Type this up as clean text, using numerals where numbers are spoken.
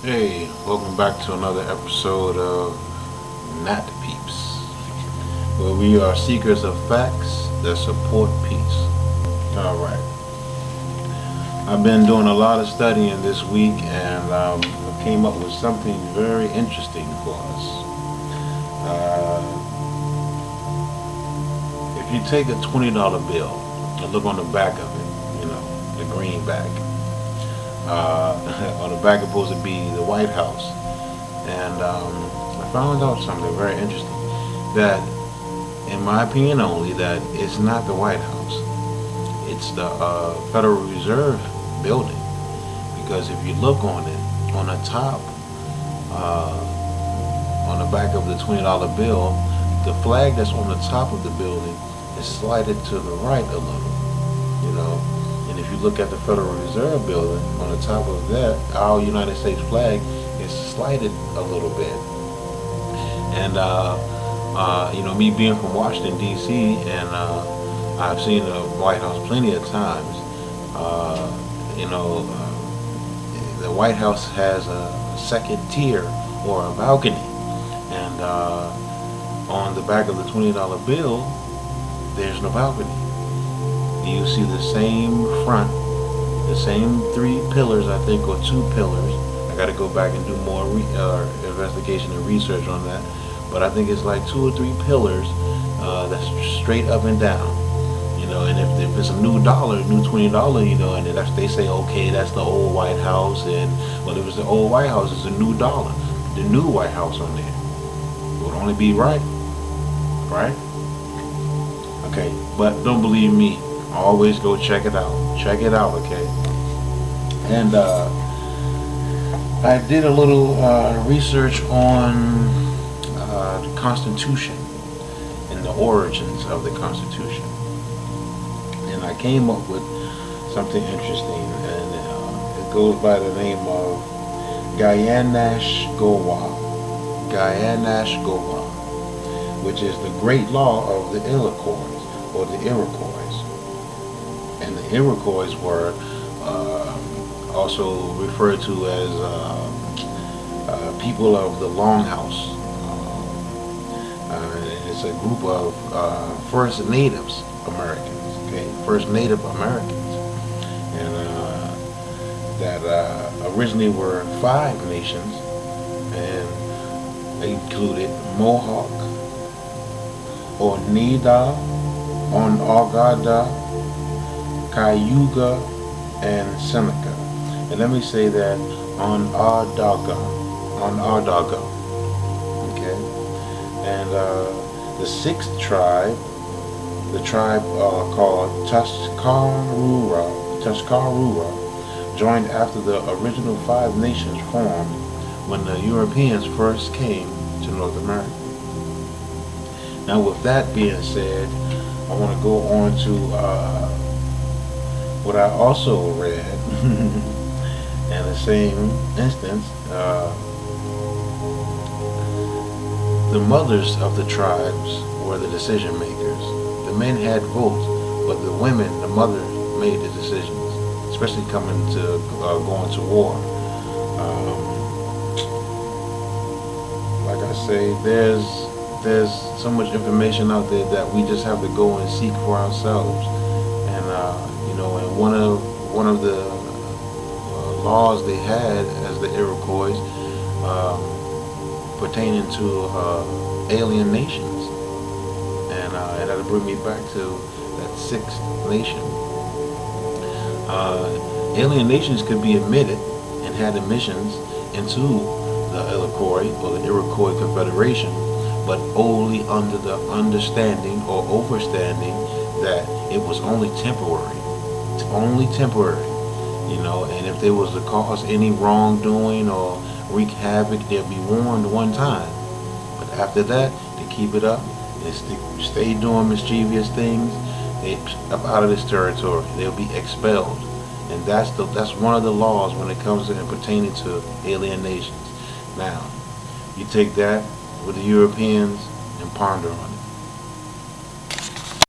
Hey, welcome back to another episode of Nat Peeps, where we are seekers of facts that support peace. Alright, I've been doing a lot of studying this week and I came up with something very interesting for us. If you take a $20 bill and look on the back of it, the greenback, on the back is supposed to be the White House, and I found out something very interesting, that in my opinion only, that it's not the White House, it's the Federal Reserve building, because if you look on it, on the top, on the back of the $20 bill, the flag that's on the top of the building is slided to the right a little, and if you look at the Federal Reserve building, on the top of that, our United States flag is slided a little bit. And me being from Washington D.C. and I've seen the White House plenty of times. The White House has a second tier or a balcony, and on the back of the $20 bill, there's no balcony. You see the same front, the same three pillars, I think, or two pillars. I got to go back and do more investigation and research on that. But I think it's like two or three pillars that's straight up and down. And if it's a new dollar, new $20, and they say, okay, that's the old White House. And well, if it's the old White House, it's a new dollar. The new White House on there would only be right? Okay, but don't believe me. Always go check it out. Check it out, okay? And I did a little research on the Constitution and the origins of the Constitution. And I came up with something interesting, and it goes by the name of Guyanash Gowa, which is the great law of the Iroquois, or the Iroquois. And the Iroquois were also referred to as people of the Longhouse. It's a group of First Natives Americans, okay? First Native Americans. And that originally were 5 nations, and they included Mohawk, Oneida, Onondaga, Cayuga, and Seneca. And let me say that Onondaga, okay? And the 6th tribe, the tribe called Tuscarora, joined after the original 5 nations formed when the Europeans first came to North America. Now, with that being said, I want to go on to what I also read in the same instance. The mothers of the tribes were the decision makers. The men had votes, but the women, the mother, made the decisions, especially coming to going to war. Like I say, there's so much information out there that we just have to go and seek for ourselves. And and one of the laws they had as the Iroquois pertaining to alien nations, and that'll bring me back to that 6th nation. Alien nations could be admitted and had admissions into the Iroquois or the Iroquois Confederation, but only under the understanding or overstanding that it was only temporary. And if there was to cause any wrongdoing or wreak havoc, they'll be warned one time. But after that, they keep it up and stay doing mischievous things. They up out of this territory. They'll be expelled. And that's one of the laws when it comes to and pertaining to alien nations. Now, you take that with the Europeans and ponder on it.